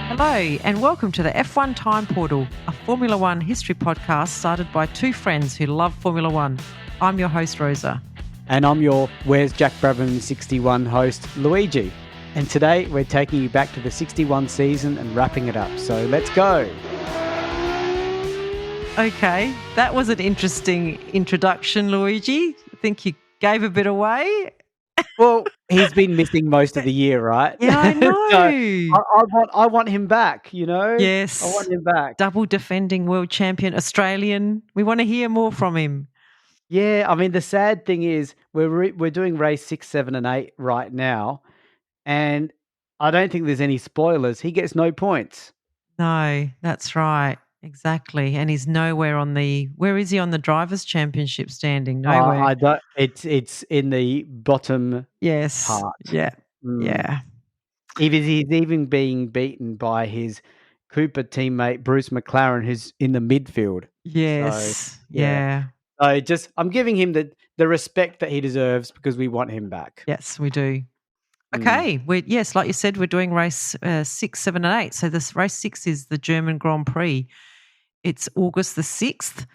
Hello and welcome to the F1 Time Portal, a Formula One history podcast started by two friends who love Formula One. I'm your host, Rosa. And I'm your Where's Jack Brabham 61 host, Luigi. And today we're taking you back to the 61 season and wrapping it up. So let's go. Okay, that was an interesting introduction, Luigi. I think you gave a bit away. Well, he's been missing most of the year, right? Yeah, I know. So I want him back, you know? Yes. I want him back. Double defending world champion, Australian. We want to hear more from him. Yeah, I mean, the sad thing is we're doing race 6, 7 and 8 right now. And I don't think there's any spoilers. He gets no points. No, that's right. Exactly. And he's nowhere on where is he on the Drivers' Championship standing? Nowhere. I don't. It's in the bottom yes. part. Yeah. Yeah. He's even being beaten by his Cooper teammate, Bruce McLaren, who's in the midfield. Yes. So, yeah. So I'm giving him the respect that he deserves because we want him back. Yes, we do. Okay. Yes, like you said, we're doing race 6, 7 and 8. So this race 6 is the German Grand Prix. It's August the 6th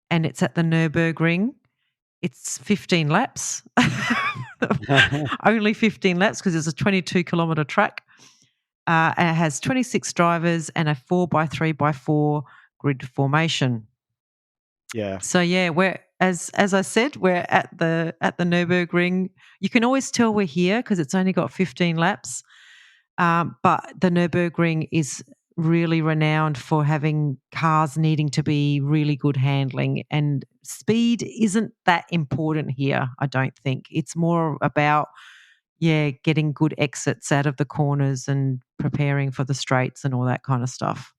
and it's at the Nürburgring. It's 15 laps. Only 15 laps because it's a 22-kilometre track. And it has 26 drivers and a 4x3x4 grid formation. Yeah. So yeah, we're as I said, we're at the Nürburgring. You can always tell we're here because it's only got 15 laps. But the Nürburgring is really renowned for having cars needing to be really good handling, and speed isn't that important here, I don't think. It's more about getting good exits out of the corners and preparing for the straights and all that kind of stuff.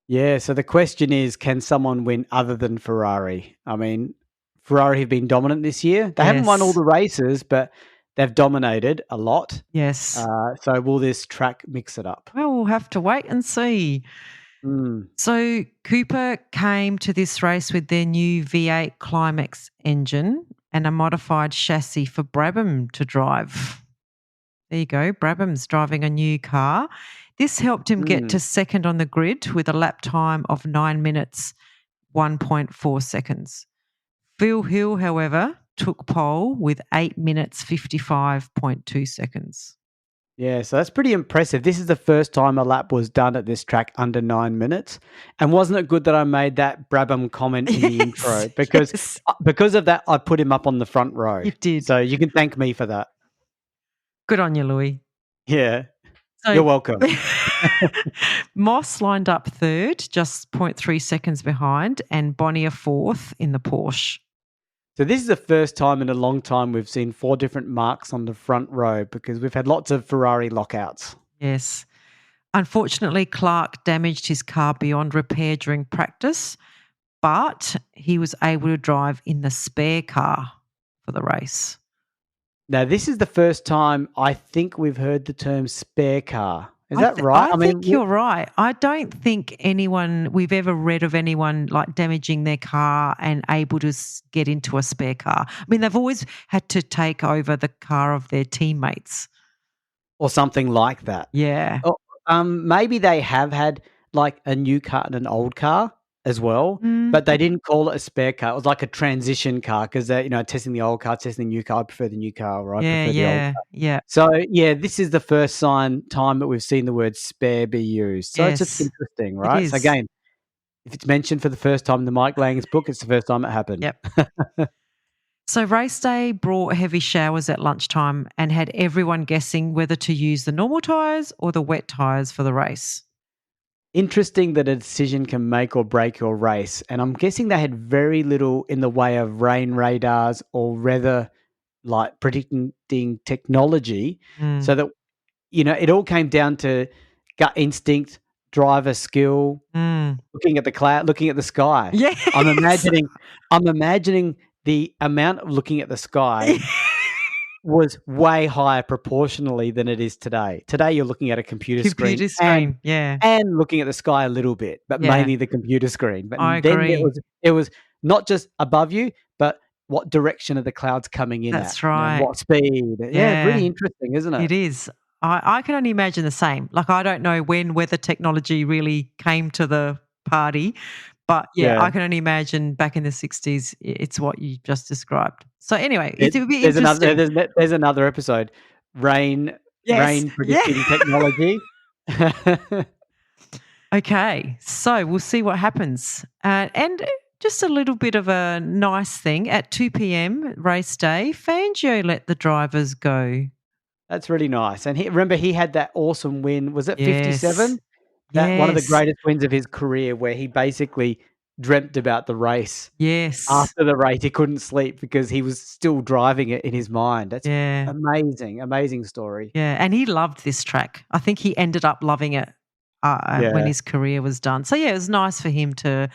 Yeah, so the question is, can someone win other than Ferrari? I mean, Ferrari have been dominant this year. They haven't won all the races, but they've dominated a lot. Yes. So will this track mix it up? Well, we'll have to wait and see. So Cooper came to this race with their new V8 Climax engine and a modified chassis for Brabham to drive. There you go. Brabham's driving a new car. This helped him get to second on the grid with a lap time of 9 minutes, 1.4 seconds. Phil Hill, however, took pole with 8 minutes, 55.2 seconds. Yeah, so that's pretty impressive. This is the first time a lap was done at this track under 9 minutes. And wasn't it good that I made that Brabham comment in the intro? Because of that, I put him up on the front row. You did. So you can thank me for that. Good on you, Louis. Yeah. So, you're welcome. Moss lined up third, just 0.3 seconds behind, and Bonnier fourth in the Porsche. So this is the first time in a long time we've seen 4 different marks on the front row because we've had lots of Ferrari lockouts. Yes. Unfortunately, Clark damaged his car beyond repair during practice, but he was able to drive in the spare car for the race. Now, this is the first time I think we've heard the term spare car. Is that right? I think you're right. I don't think we've ever read of anyone like damaging their car and able to get into a spare car. I mean, they've always had to take over the car of their teammates. Or something like that. Yeah. Maybe they have had like a new car and an old car as well, but they didn't call it a spare car. It was like a transition car because they're, testing the old car, testing the new car. I prefer the new car, right? Yeah. So, this is the first time that we've seen the word spare be used. So it's just interesting, right? So again, if it's mentioned for the first time in the Mike Lang's book, it's the first time it happened. Yep. So race day brought heavy showers at lunchtime and had everyone guessing whether to use the normal tyres or the wet tyres for the race. Interesting that a decision can make or break your race. And I'm guessing they had very little in the way of rain radars or weather like predicting technology. So that, it all came down to gut instinct, driver skill, looking at the cloud, looking at the sky. Yes. I'm imagining the amount of looking at the sky was way higher proportionally than it is today. Today, you're looking at a computer screen. And looking at the sky a little bit, but mainly the computer screen. But I then agree. it was not just above you, but what direction are the clouds coming in at That's and right. what speed. Yeah, Yeah, really interesting, isn't it? it is. I can only imagine the same. Like, I don't know when weather technology really came to the party, but yeah, Yeah. I can only imagine back in the 60s, it's what you just described. So anyway, There it would be there's another interesting. there's another episode, Yes. rain Yeah. predicting technology. Okay, so we'll see what happens. And just a little bit of a nice thing at 2 p.m. race day, Fangio let the drivers go. That's really nice, and remember he had that awesome win, was it Yes. 57? That one of the Yes. greatest wins of his career where he basically dreamt about the race. Yes. After the race, he couldn't sleep because he was still driving it in his mind. That's Yeah. amazing, amazing story. Yeah. And he loved this track. I think he ended up loving it when Yeah. his career was done. So yeah, it was nice for him to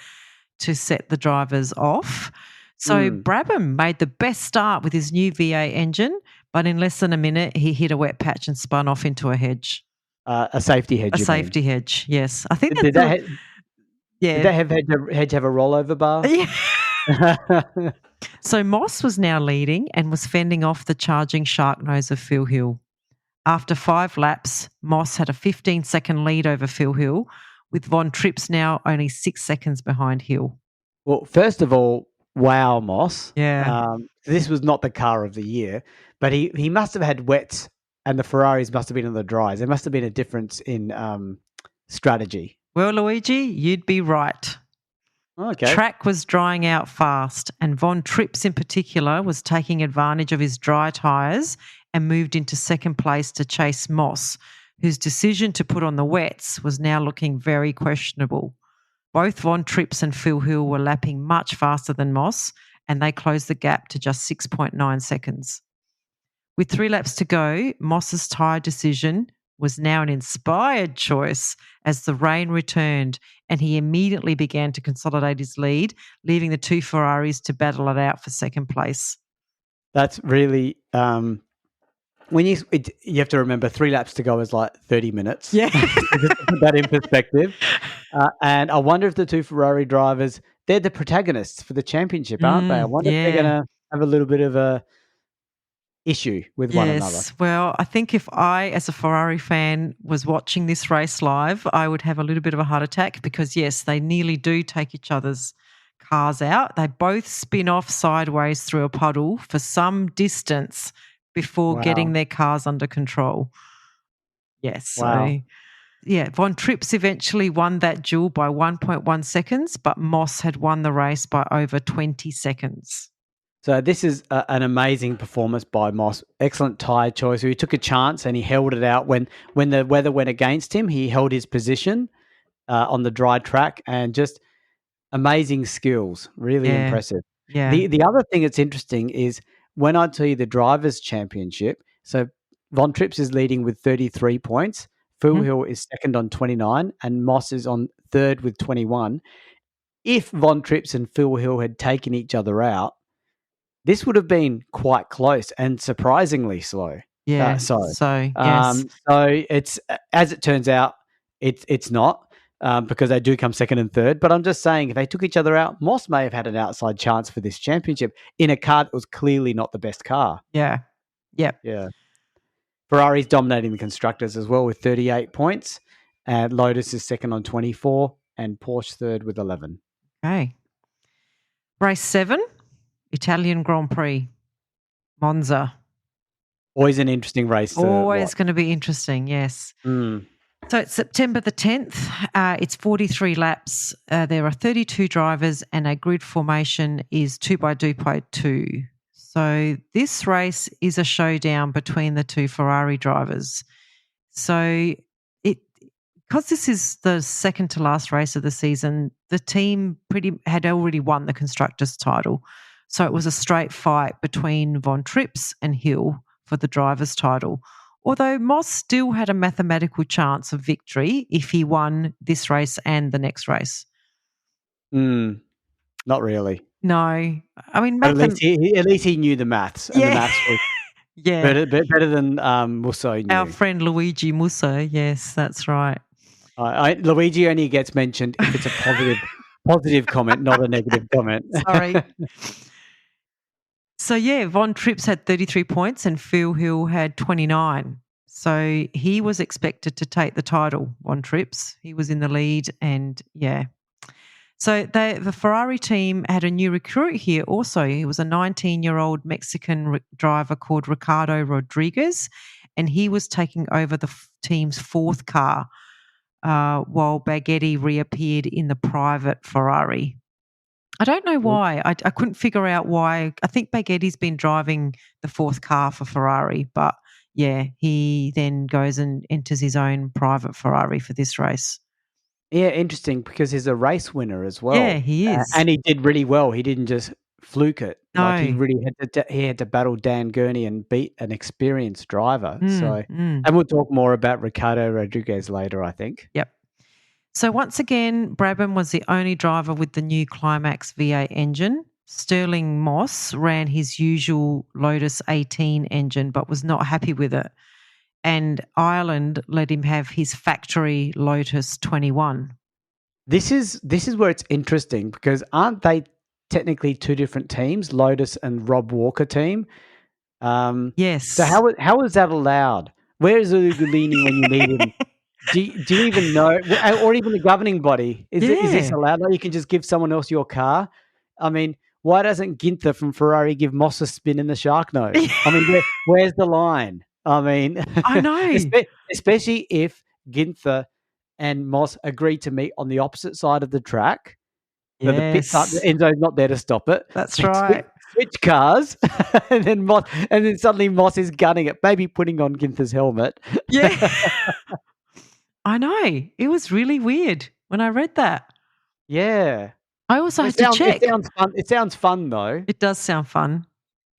set the drivers off. So Mm. Brabham made the best start with his new V8 engine, but in less than a minute, he hit a wet patch and spun off into a hedge. A safety A hedge, you mean? safety hedge, yes. I think that's Did that the ha did yeah. that hedge have a rollover bar? Yeah. So Moss was now leading and was fending off the charging shark nose of Phil Hill. After 5 laps, Moss had a 15-second lead over Phil Hill, with Von Trips now only 6 seconds behind Hill. Well, first of all, wow, Moss. Yeah. This was not the car of the year, but he must have had wets and the Ferraris must have been on the dries. There must have been a difference in strategy. Well, Luigi, you'd be right. Okay. Track was drying out fast, and Von Trips in particular was taking advantage of his dry tyres and moved into second place to chase Moss, whose decision to put on the wets was now looking very questionable. Both Von Trips and Phil Hill were lapping much faster than Moss, and they closed the gap to just 6.9 seconds. With 3 laps to go, Moss's tyre decision was now an inspired choice as the rain returned, and he immediately began to consolidate his lead, leaving the 2 Ferraris to battle it out for second place. That's really when you have to remember 3 laps to go is like 30 minutes. Yeah. Just to put that in perspective. And I wonder if the 2 Ferrari drivers, they're the protagonists for the championship, aren't they? I wonder if they're Yeah. going to have a little bit of a issue with one another. Yes. Well, I think if I, as a Ferrari fan, was watching this race live, I would have a little bit of a heart attack because, yes, they nearly do take each other's cars out. They both spin off sideways through a puddle for some distance before Wow. getting their cars under control. Yes. Wow. So, yeah, Von Trips eventually won that duel by 1.1 seconds, but Moss had won the race by over 20 seconds. So this is an amazing performance by Moss. Excellent tyre choice. He took a chance and he held it out when the weather went against him. He held his position on the dry track and just amazing skills. Really impressive. Yeah. The other thing that's interesting is when I tell you the Drivers' Championship, so Von Trips is leading with 33 points. Phil Hill is second on 29 and Moss is on third with 21. If Von Trips and Phil Hill had taken each other out, this would have been quite close and surprisingly slow. Yeah. So yes. So it's, as it turns out, it's not because they do come second and third. But I'm just saying, if they took each other out, Moss may have had an outside chance for this championship in a car that was clearly not the best car. Yeah. Yep. Yeah. Ferrari's dominating the constructors as well with 38 points. And Lotus is second on 24 and Porsche third with 11. Okay. Race 7, Italian Grand Prix, Monza. Always an interesting race. Always going to be interesting, yes. Mm. So it's September the 10th. It's 43 laps. There are 32 drivers and a grid formation is 2x2. So this race is a showdown between the 2 Ferrari drivers. So because this is the second to last race of the season, the team had already won the constructors' title. So it was a straight fight between Von Trips and Hill for the drivers' title. Although Moss still had a mathematical chance of victory if he won this race and the next race. Not really. No. I mean, at least he knew the maths. And the maths was better than Musso knew. Our friend Luigi Musso. Yes, that's right. Luigi only gets mentioned if it's a positive comment, not a negative comment. Sorry. So, yeah, Von Trips had 33 points and Phil Hill had 29. So he was expected to take the title, Von Trips. He was in the lead and, yeah. So the Ferrari team had a new recruit here also. He was a 19-year-old Mexican driver called Ricardo Rodriguez, and he was taking over the team's fourth car while Baghetti reappeared in the private Ferrari. I don't know why. I couldn't figure out why. I think Baghetti's been driving the fourth car for Ferrari, but yeah, he then goes and enters his own private Ferrari for this race. Yeah, interesting because he's a race winner as Yeah, well, he is. and he did really well. He didn't just fluke it. Like, he No. really had to battle Dan Gurney and beat an experienced driver. Mm. And we'll talk more about Ricardo Rodriguez later, I think. Yep. So once again, Brabham was the only driver with the new Climax V8 engine. Sterling Moss ran his usual Lotus 18 engine but was not happy with it. And Ireland let him have his factory Lotus 21. This is where it's interesting because aren't they technically two different teams, Lotus and Rob Walker team? Yes. So how is that allowed? Where is Ugolini when you need him? Do you even know, or even the governing body? Is this allowed? Like, you can just give someone else your car? I mean, why doesn't Ginther from Ferrari give Moss a spin in the shark nose? I mean, where's the line? I mean, I know. especially if Ginther and Moss agree to meet on the opposite side of the track. So the pit stop, Enzo's not there to stop it. That's right. Switch cars, and then suddenly Moss is gunning it, maybe putting on Ginther's helmet. Yeah. I know. It was really weird when I read that. Yeah. I also had to check. It sounds fun. It sounds fun, though. It does sound fun.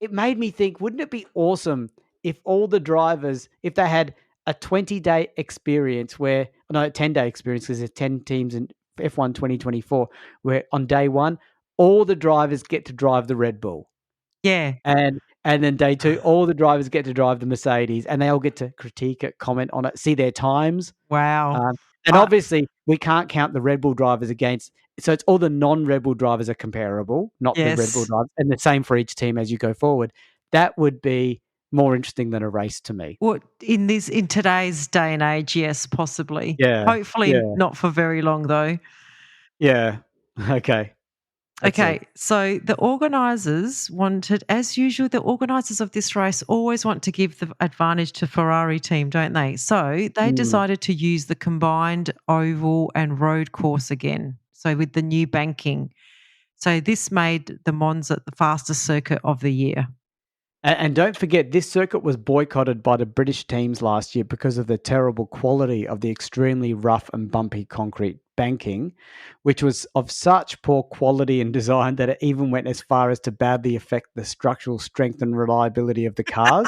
It made me think, wouldn't it be awesome if all the drivers, if they had a 20-day experience 10-day experience, because there's 10 teams in F1 2024, where on day one, all the drivers get to drive the Red Bull. Yeah. And then day two, all the drivers get to drive the Mercedes, and they all get to critique it, comment on it, see their times. Wow. And obviously, we can't count the Red Bull drivers against. So it's all the non-Red Bull drivers are comparable, not the Red Bull drivers, and the same for each team as you go forward. That would be more interesting than a race to me. Well, in today's day and age, yes, possibly. Yeah. Hopefully not for very long, though. Yeah. Okay. Okay, so the organisers wanted, as usual, the organisers of this race always want to give the advantage to Ferrari team, don't they? So they decided to use the combined oval and road course again, so with the new banking. So this made the Monza the fastest circuit of the year. And don't forget, this circuit was boycotted by the British teams last year because of the terrible quality of the extremely rough and bumpy concrete banking, which was of such poor quality and design that it even went as far as to badly affect the structural strength and reliability of the cars,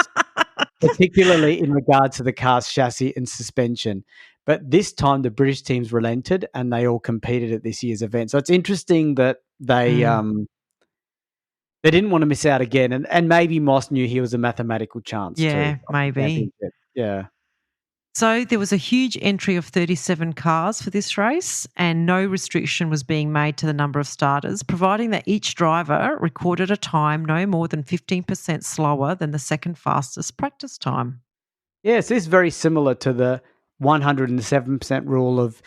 particularly in regards to the car's chassis and suspension. But this time the British teams relented and they all competed at this year's event. So it's interesting that they didn't want to miss out again, and maybe Moss knew he was a mathematical chance too. Yeah, maybe. Yeah. So there was a huge entry of 37 cars for this race, and no restriction was being made to the number of starters, providing that each driver recorded a time no more than 15% slower than the second fastest practice time. Yes, this is very similar to the 107% rule of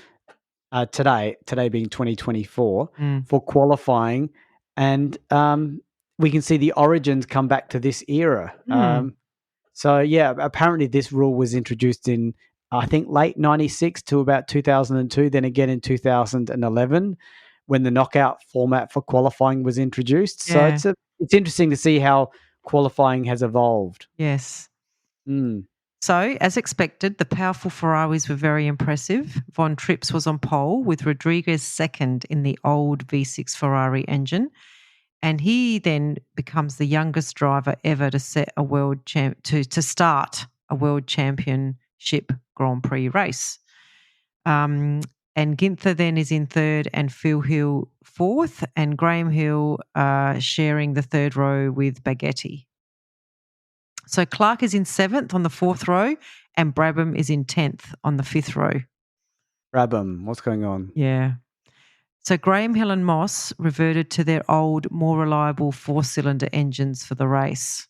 today being 2024 for qualifying, and we can see the origins come back to this era. So, yeah, apparently this rule was introduced in, I think, late 96 to about 2002, then again in 2011 when the knockout format for qualifying was introduced. Yeah. So it's interesting to see how qualifying has evolved. Yes. So, as expected, the powerful Ferraris were very impressive. Von Trips was on pole with Rodriguez second in the old V6 Ferrari engine. And he then becomes the youngest driver ever to set a to start a world championship Grand Prix race. And Ginther then is in third, and Phil Hill fourth, and Graham Hill sharing the third row with Baghetti. So Clark is in seventh on the fourth row, and Brabham is in 10th on the fifth row. Brabham, what's going on? Yeah. So Graham Hill and Moss reverted to their old, more reliable 4-cylinder engines for the race.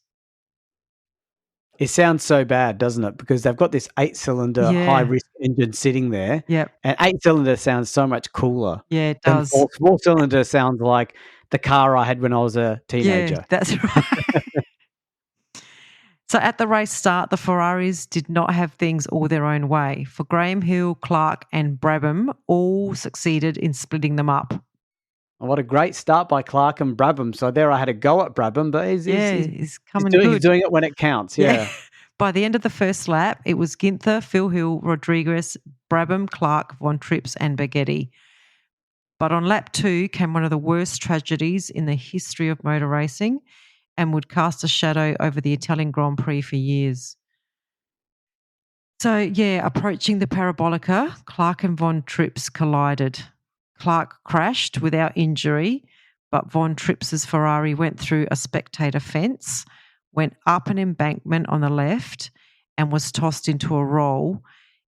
It sounds so bad, doesn't it? Because they've got this 8-cylinder Yeah. high-risk engine sitting there, Yep. and 8-cylinder sounds so much cooler Yeah, it than does. 4-cylinder sounds like the car I had when I was a Yeah, teenager. that's right. So at the race start, the Ferraris did not have things all their own way. For Graham Hill, Clark, and Brabham all succeeded in splitting them up. What a great start by Clark and Brabham. So there I had a go at Brabham, but Yeah, he's coming he's good. doing it when it counts, Yeah. yeah. By the end of the first lap, it was Ginther, Phil Hill, Rodriguez, Brabham, Clark, Von Trips, and Baghetti. But on lap 2 came one of the worst tragedies in the history of motor racing and would cast a shadow over the Italian Grand Prix for years. So, yeah, approaching the Parabolica, Clark and Von Trips collided. Clark crashed without injury, but Von Trips's Ferrari went through a spectator fence, went up an embankment on the left, and was tossed into a roll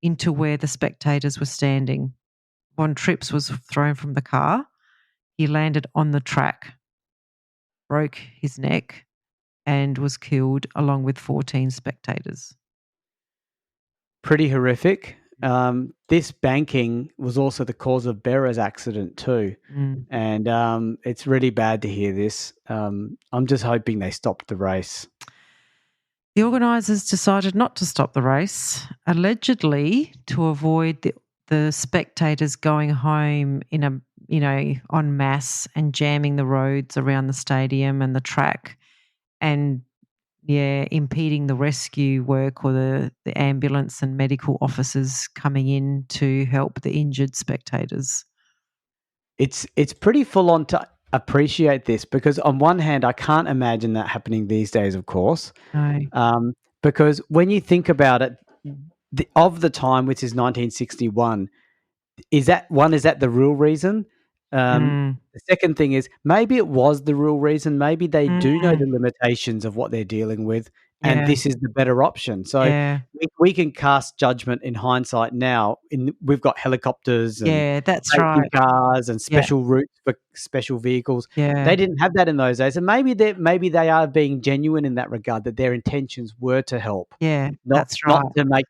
into where the spectators were standing. Von Trips was thrown from the car. He landed on the track, broke his neck, and was killed along with 14 spectators. Pretty horrific. This banking was also the cause of Berra's accident too. Mm. And it's really bad to hear this. I'm just hoping they stopped the race. The organisers decided not to stop the race, allegedly to avoid the spectators going home in a en masse and jamming the roads around the stadium and the track, and impeding the rescue work or the ambulance and medical officers coming in to help the injured spectators. It's pretty full on to appreciate this because on one hand, I can't imagine that happening these days, of course. No. Because when you think about it, of the time, which is 1961, is that the real reason? The second thing is maybe it was the real reason. Maybe they do know Mm. the limitations of what they're dealing with, and Yeah. this is the better option. So Yeah. we can cast judgment in hindsight now. We've got helicopters and Yeah, that's safety right. cars and Yeah. special routes for special vehicles. Yeah. They didn't have that in those days, and maybe they are being genuine in that regard. That their intentions were to help, Yeah, that's right.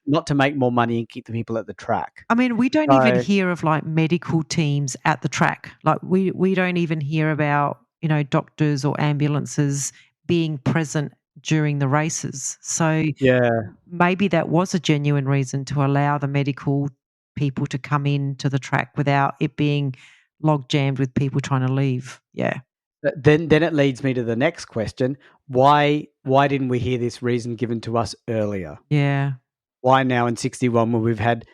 not to make more money and keep the people at the track. I mean, we don't even So hear of like medical teams at the track. Like we don't even hear about, doctors or ambulances being present during the races. So yeah, maybe that was a genuine reason to allow the medical people to come into the track without it being log jammed with people trying to leave. Yeah. Then it leads me to the next question. Why didn't we hear this reason given to us earlier? Yeah. Why now in 61 when we've had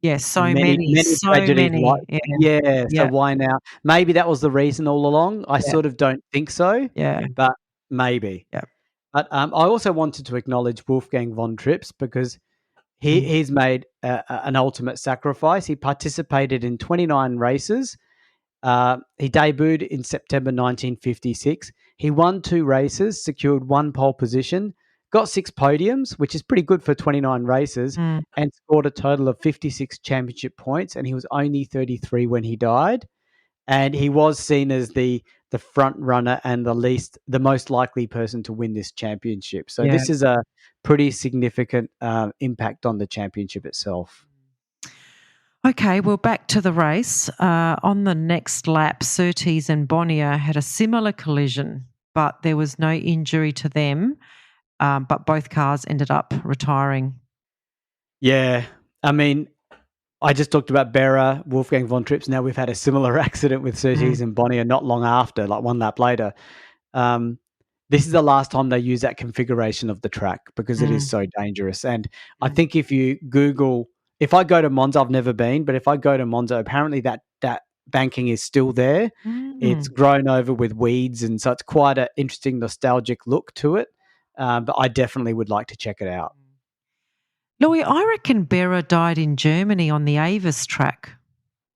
Yeah, so many many, so tragedies like many. Yeah. yeah, so Yeah. why now? Maybe that was the reason all along. I Yeah. sort of don't think so, Yeah. but maybe. Yeah. But I also wanted to acknowledge Wolfgang von Trips because Mm. he's made an ultimate sacrifice. He participated in 29 races. He debuted in September 1956. He won 2 races, secured 1 pole position, got 6 podiums, which is pretty good for 29 races, Mm. and scored a total of 56 championship points. And he was only 33 when he died. And he was seen as the front runner and the most likely person to win this championship. So Yeah. this is a pretty significant impact on the championship itself. Okay, well, back to the race. On the next lap, Surtees and Bonnier had a similar collision, but there was no injury to them. But both cars ended up retiring. Yeah, I mean, I just talked about Berra, Wolfgang von Trips. Now we've had a similar accident with Surtees and Bonnier not long after, like 1 lap later. This is the last time they use that configuration of the track because it is so dangerous. And I think if I go to Monza, I've never been, but if I go to Monza, apparently that banking is still there. It's grown over with weeds, and so it's quite an interesting nostalgic look to it. But I definitely would like to check it out. Louis, I reckon Berra died in Germany on the Avis track.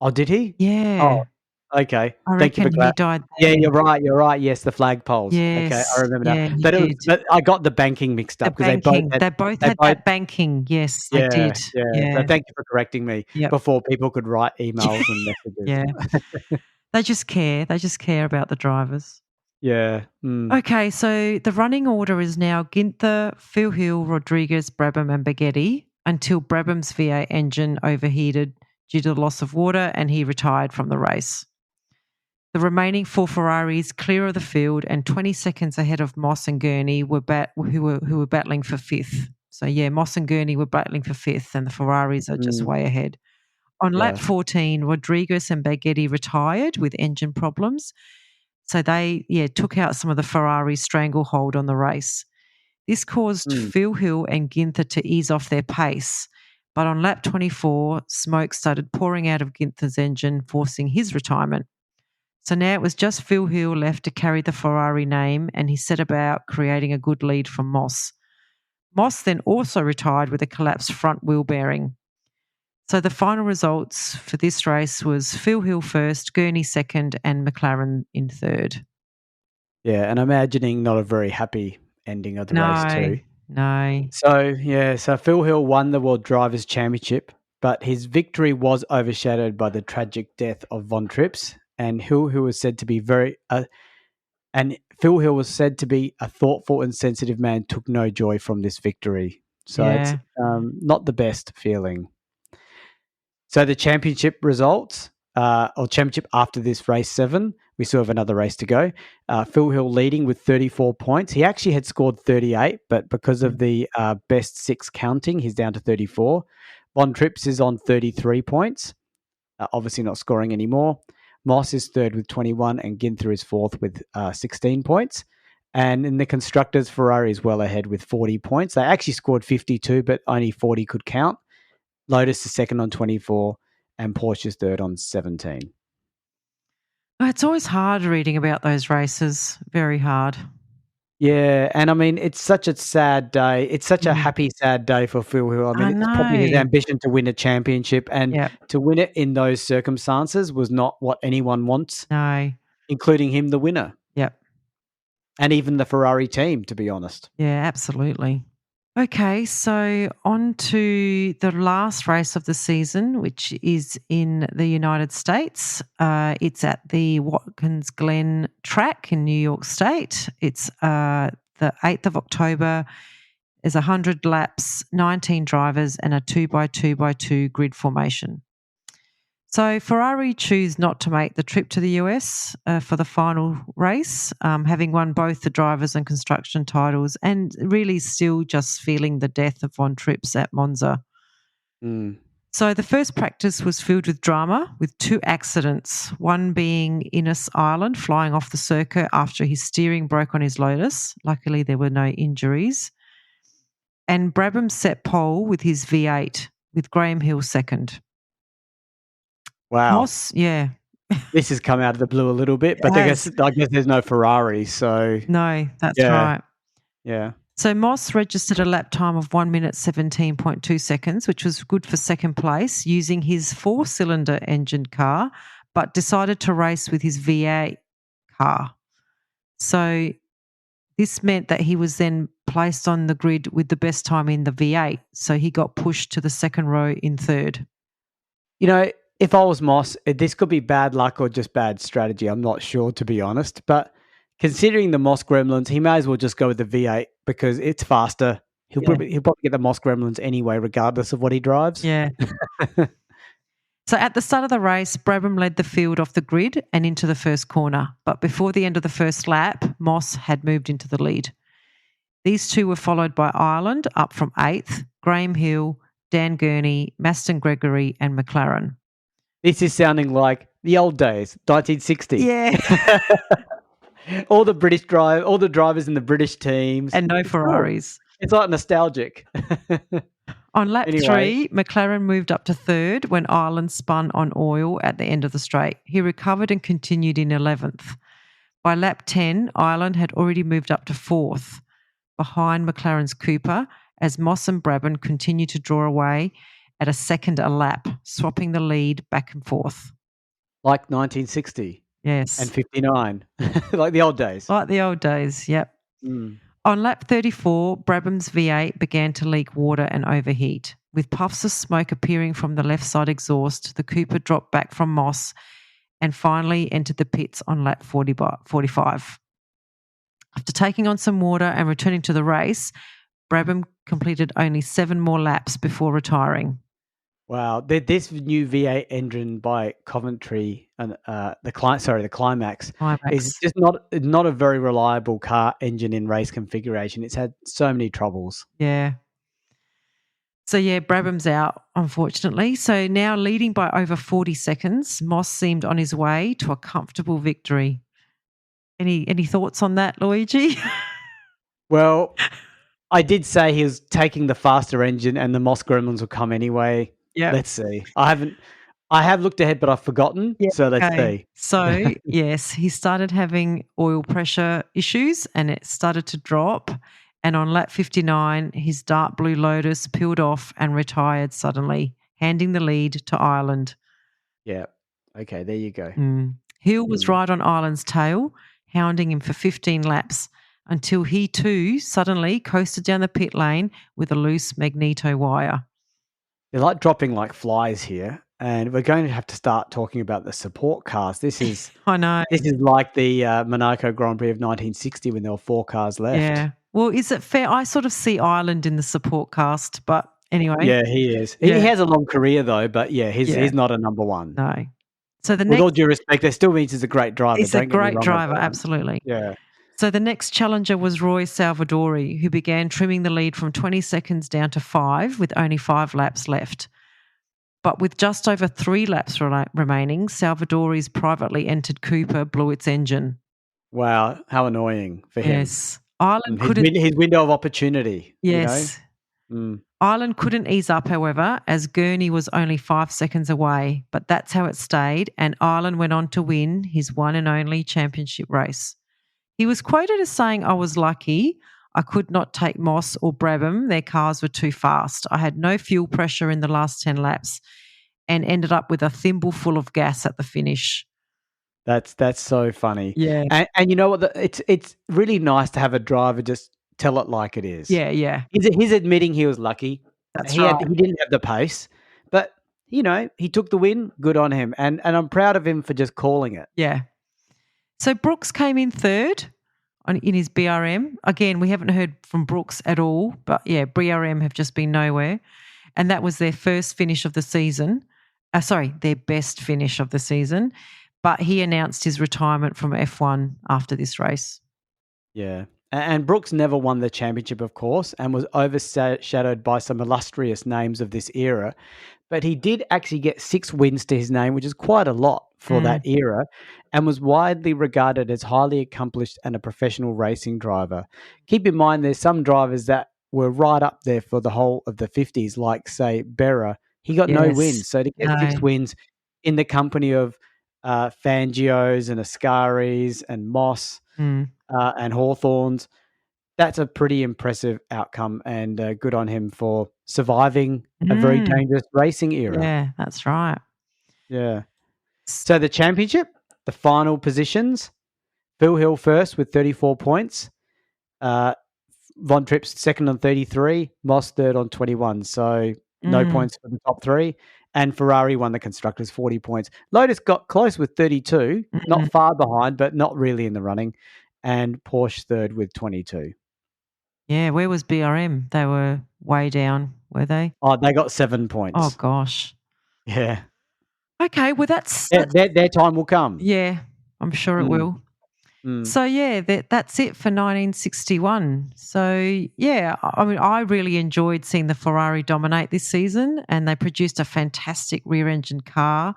Oh, did he? Yeah. Okay. I Thank you for reckon he died Yeah, there. you're right, you're right. Yes, the flagpoles. Okay, I Yes. remember now. Yeah, he But did. I got the banking mixed The up because they both banking. had They both they had both that banking. Yes, they yeah, did. yeah. So Yeah. thank you for correcting me Yep. before people could write emails and messages. Yeah. They just care. They just care about the drivers. Yeah. Okay, so the running order is now Ginther, Phil Hill, Rodriguez, Brabham, and Baghetti until Brabham's V8 engine overheated due to the loss of water and he retired from the race. The remaining 4 Ferraris clear of the field and 20 seconds ahead of Moss and Gurney who were battling for fifth. So yeah, Moss and Gurney were battling for fifth, and the Ferraris are just Mm. way ahead. On lap Yeah. 14, Rodriguez and Baghetti retired with engine problems. So they took out some of the Ferrari stranglehold on the race. This caused Phil Hill and Ginther to ease off their pace. But on lap 24, smoke started pouring out of Ginther's engine, forcing his retirement. So now it was just Phil Hill left to carry the Ferrari name, and he set about creating a good lead from Moss. Moss then also retired with a collapsed front wheel bearing. So the final results for this race was Phil Hill first, Gurney second, and McLaren in third. Yeah, and imagining not a very happy ending of the race too. No. So Phil Hill won the World Drivers' Championship, but his victory was overshadowed by the tragic death of Von Trips, and Phil Hill was said to be a thoughtful and sensitive man, took no joy from this victory. So it's not the best feeling. So the championship results, or championship after this race 7, we still have another race to go. Phil Hill leading with 34 points. He actually had scored 38, but because of the best 6 counting, he's down to 34. Von Trips is on 33 points, obviously not scoring anymore. Moss is third with 21, and Ginther is fourth with 16 points. And in the constructors, Ferrari is well ahead with 40 points. They actually scored 52, but only 40 could count. Lotus is second on 24, and Porsche is third on 17. It's always hard reading about those races. Very hard. Yeah, and I mean, it's such a sad day. It's such a happy, sad day for Phil Hill. I mean, it's probably his ambition to win a championship, and to win it in those circumstances was not what anyone wants. No. Including him, the winner. Yep. And even the Ferrari team, to be honest. Yeah, absolutely. Okay, so on to the last race of the season, which is in the United States. It's at the Watkins Glen track in New York State. It's the 8th of October. There's 100 laps, 19 drivers, and a 2x2x2 grid formation. So Ferrari choose not to make the trip to the US for the final race, having won both the drivers and construction titles, and really still just feeling the death of Von Trips at Monza. So the first practice was filled with drama, with 2 accidents, one being Innes Island flying off the circuit after his steering broke on his Lotus. Luckily, there were no injuries. And Brabham set pole with his V8, with Graham Hill second. Wow. Moss, yeah. This has come out of the blue a little bit, but I guess there's no Ferrari, so... No, that's right. Yeah. So Moss registered a lap time of 1 minute 17.2 seconds, which was good for second place, using his 4-cylinder engine car, but decided to race with his V8 car. So this meant that he was then placed on the grid with the best time in the V8, so he got pushed to the second row in third. You know, if I was Moss, this could be bad luck or just bad strategy. I'm not sure, to be honest. But considering the Moss Gremlins, he may as well just go with the V8 because it's faster. He'll probably get the Moss Gremlins anyway, regardless of what he drives. Yeah. So at the start of the race, Brabham led the field off the grid and into the first corner. But before the end of the first lap, Moss had moved into the lead. These two were followed by Ireland, up from 8th, Graham Hill, Dan Gurney, Maston Gregory, and McLaren. This is sounding like the old days, 1960. Yeah. all the drivers in the British teams. And no Ferraris. It's like nostalgic. On lap 3, McLaren moved up to third when Ireland spun on oil at the end of the straight. He recovered and continued in 11th. By lap 10, Ireland had already moved up to fourth, behind McLaren's Cooper, as Moss and Brabham continued to draw away at a second a lap, swapping the lead back and forth. Like 1960 and Yes. 59, like the old days. Like the old days, yep. Mm. On lap 34, Brabham's V8 began to leak water and overheat. With puffs of smoke appearing from the left side exhaust, the Cooper dropped back from Moss and finally entered the pits on lap 45. After taking on some water and returning to the race, Brabham completed only 7 more laps before retiring. Wow, this new V8 engine by Coventry and the Climax is Climax. just not a very reliable car engine in race configuration. It's had so many troubles. Yeah. So, yeah, Brabham's out, unfortunately. So now leading by over 40 seconds, Moss seemed on his way to a comfortable victory. Any thoughts on that, Luigi? Well, I did say he was taking the faster engine and the Moss Gremlins will come anyway. Yep. Let's see. I have looked ahead, but I've forgotten. Yeah, So let's okay. see. So, yes, he started having oil pressure issues and it started to drop. And on lap 59, his dark blue Lotus peeled off and retired suddenly, handing the lead to Ireland. Yeah. Okay, there you go. Hill was right on Ireland's tail, hounding him for 15 laps until he too suddenly coasted down the pit lane with a loose magneto wire. They're like dropping like flies here, and we're going to have to start talking about the support cars. This is I know. this is like the Monaco Grand Prix of 1960 when there were 4 cars left. Yeah. Well, is it fair? I sort of see Ireland in the support cast, but anyway. Yeah, he is. Yeah. He has a long career though, but yeah, he's not a number one. No. So the With all next, due respect, there still means he's a great driver. he's a Don't get me great wrong, driver, everyone. absolutely. Yeah. So the next challenger was Roy Salvadori, who began trimming the lead from 20 seconds down to 5 with only 5 laps left. But with just over 3 laps remaining, Salvadori's privately entered Cooper blew its engine. Wow, how annoying for him. Yes. Ireland couldn't. His window of opportunity. Yes. You know? Ireland couldn't ease up, however, as Gurney was only 5 seconds away. But that's how it stayed, and Ireland went on to win his one and only championship race. He was quoted as saying, "I was lucky. I could not take Moss or Brabham. Their cars were too fast. I had no fuel pressure in the last 10 laps and ended up with a thimble full of gas at the finish." That's so funny. Yeah. And you know what? It's really nice to have a driver just tell it like it is. Yeah, yeah. He's admitting he was lucky. That's right. He didn't have the pace, but you know, he took the win. Good on him. And I'm proud of him for just calling it. Yeah. So Brooks came in third in his BRM. Again, we haven't heard from Brooks at all, but yeah, BRM have just been nowhere. And that was their first finish of the season. Their best finish of the season. But he announced his retirement from F1 after this race. Yeah. And Brooks never won the championship, of course, and was overshadowed by some illustrious names of this era. But he did actually get 6 wins to his name, which is quite a lot for that era, and was widely regarded as highly accomplished and a professional racing driver. Keep in mind, there's some drivers that were right up there for the whole of the 50s, like, say, Berra. He got no wins. So to get 6 wins in the company of Fangios and Ascaris and Moss and Hawthorns, that's a pretty impressive outcome, and good on him for surviving a very dangerous racing era. Yeah, that's right. Yeah. So the championship, the final positions, Phil Hill first with 34 points, Von Trips second on 33, Moss third on 21. So no points for the top 3. And Ferrari won the Constructors, 40 points. Lotus got close with 32, not far behind, but not really in the running. And Porsche third with 22. Yeah, where was BRM? They were way down, were they? Oh, they got 7 points. Oh, gosh. Yeah. Okay, well, that's their time will come. Yeah, I'm sure it will. So, yeah, that's it for 1961. So, yeah, I mean, I really enjoyed seeing the Ferrari dominate this season, and they produced a fantastic rear-engine car.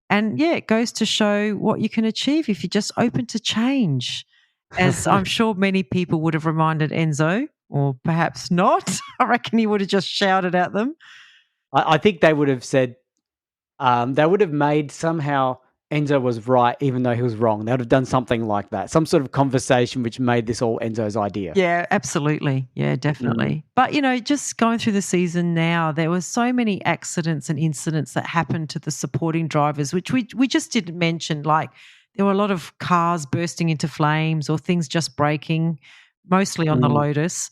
And, yeah, it goes to show what you can achieve if you're just open to change, as I'm sure many people would have reminded Enzo, or perhaps not. I reckon he would have just shouted at them. I think they would have said, they would have made somehow Enzo was right, even though he was wrong. They would have done something like that. Some sort of conversation which made this all Enzo's idea. Yeah, absolutely. Yeah, definitely. But, just going through the season now, there were so many accidents and incidents that happened to the supporting drivers, which we just didn't mention. Like there were a lot of cars bursting into flames or things just breaking, mostly on the Lotus.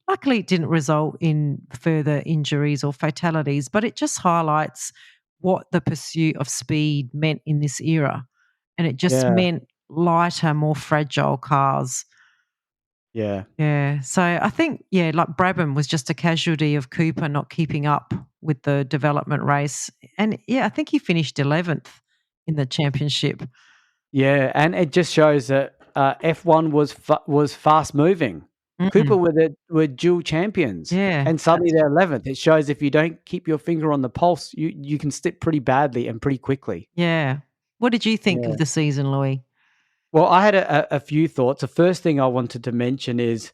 Luckily, it didn't result in further injuries or fatalities, but it just highlights what the pursuit of speed meant in this era. And it just meant lighter, more fragile cars. Yeah. Yeah. So I think, like Brabham was just a casualty of Cooper not keeping up with the development race. And I think he finished 11th in the championship. Yeah. And it just shows that F1 was fast moving. Cooper were dual champions. Yeah. And suddenly they're 11th. It shows if you don't keep your finger on the pulse, you can slip pretty badly and pretty quickly. Yeah. What did you think of the season, Louis? Well, I had a few thoughts. The first thing I wanted to mention is,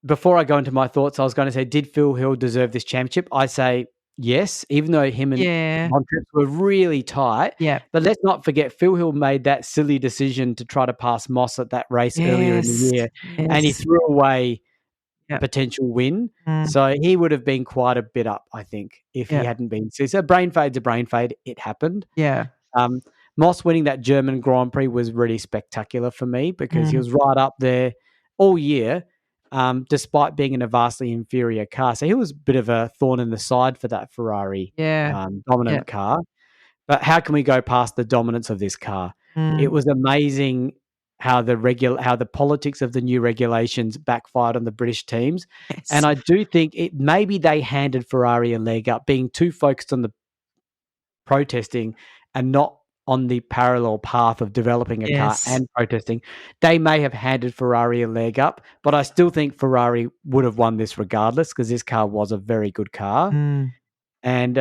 before I go into my thoughts, I was going to say, did Phil Hill deserve this championship? I say yes, even though him and Montrips were really tight. Yeah. But let's not forget, Phil Hill made that silly decision to try to pass Moss at that race earlier in the year, and he threw away a potential win. So he would have been quite a bit up, I think, if he hadn't been. So brain fade's a brain fade. It happened. Yeah. Moss winning that German Grand Prix was really spectacular for me because he was right up there all year, despite being in a vastly inferior car. So he was a bit of a thorn in the side for that Ferrari dominant car. But how can we go past the dominance of this car? It was amazing how the politics of the new regulations backfired on the British teams. Yes. And I do think maybe they handed Ferrari a leg up, being too focused on the protesting and not on the parallel path of developing a car and protesting. They may have handed Ferrari a leg up, but I still think Ferrari would have won this regardless because this car was a very good car. And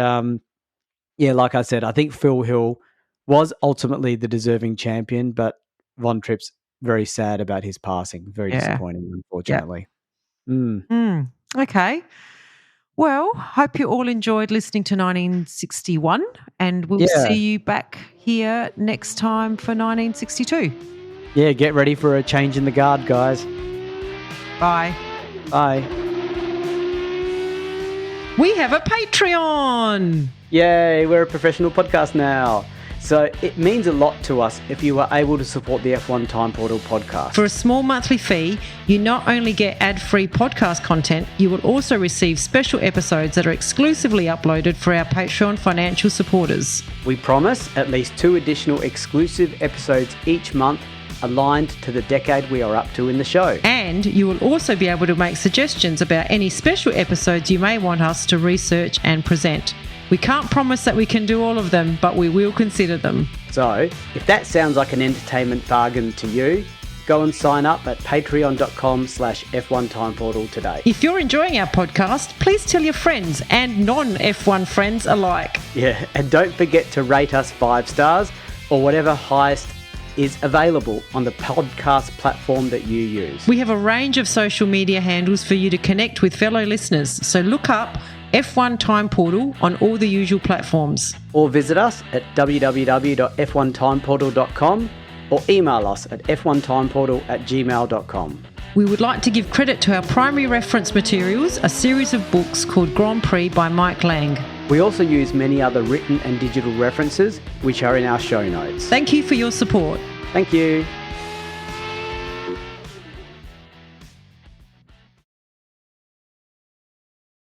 like I said, I think Phil Hill was ultimately the deserving champion, but Von Tripp's very sad about his passing. Very disappointing, unfortunately. Okay. Well, hope you all enjoyed listening to 1961, and we'll see you back here next time for 1962. Yeah, get ready for a change in the guard, guys. Bye. Bye. We have a Patreon. Yay, we're a professional podcast now. So it means a lot to us if you are able to support the F1 Time Portal podcast. For a small monthly fee, you not only get ad-free podcast content, you will also receive special episodes that are exclusively uploaded for our Patreon financial supporters. We promise at least 2 additional exclusive episodes each month aligned to the decade we are up to in the show. And you will also be able to make suggestions about any special episodes you may want us to research and present. We can't promise that we can do all of them, but we will consider them. So, if that sounds like an entertainment bargain to you, go and sign up at patreon.com/F1 Time Portal today. If you're enjoying our podcast, please tell your friends and non-F1 friends alike. Yeah, and don't forget to rate us 5 stars or whatever highest is available on the podcast platform that you use. We have a range of social media handles for you to connect with fellow listeners, so look up F1 Time Portal on all the usual platforms. Or visit us at www.f1timeportal.com or email us at f1timeportal@gmail.com. We would like to give credit to our primary reference materials, a series of books called Grand Prix by Mike Lang. We also use many other written and digital references, which are in our show notes. Thank you for your support. Thank you.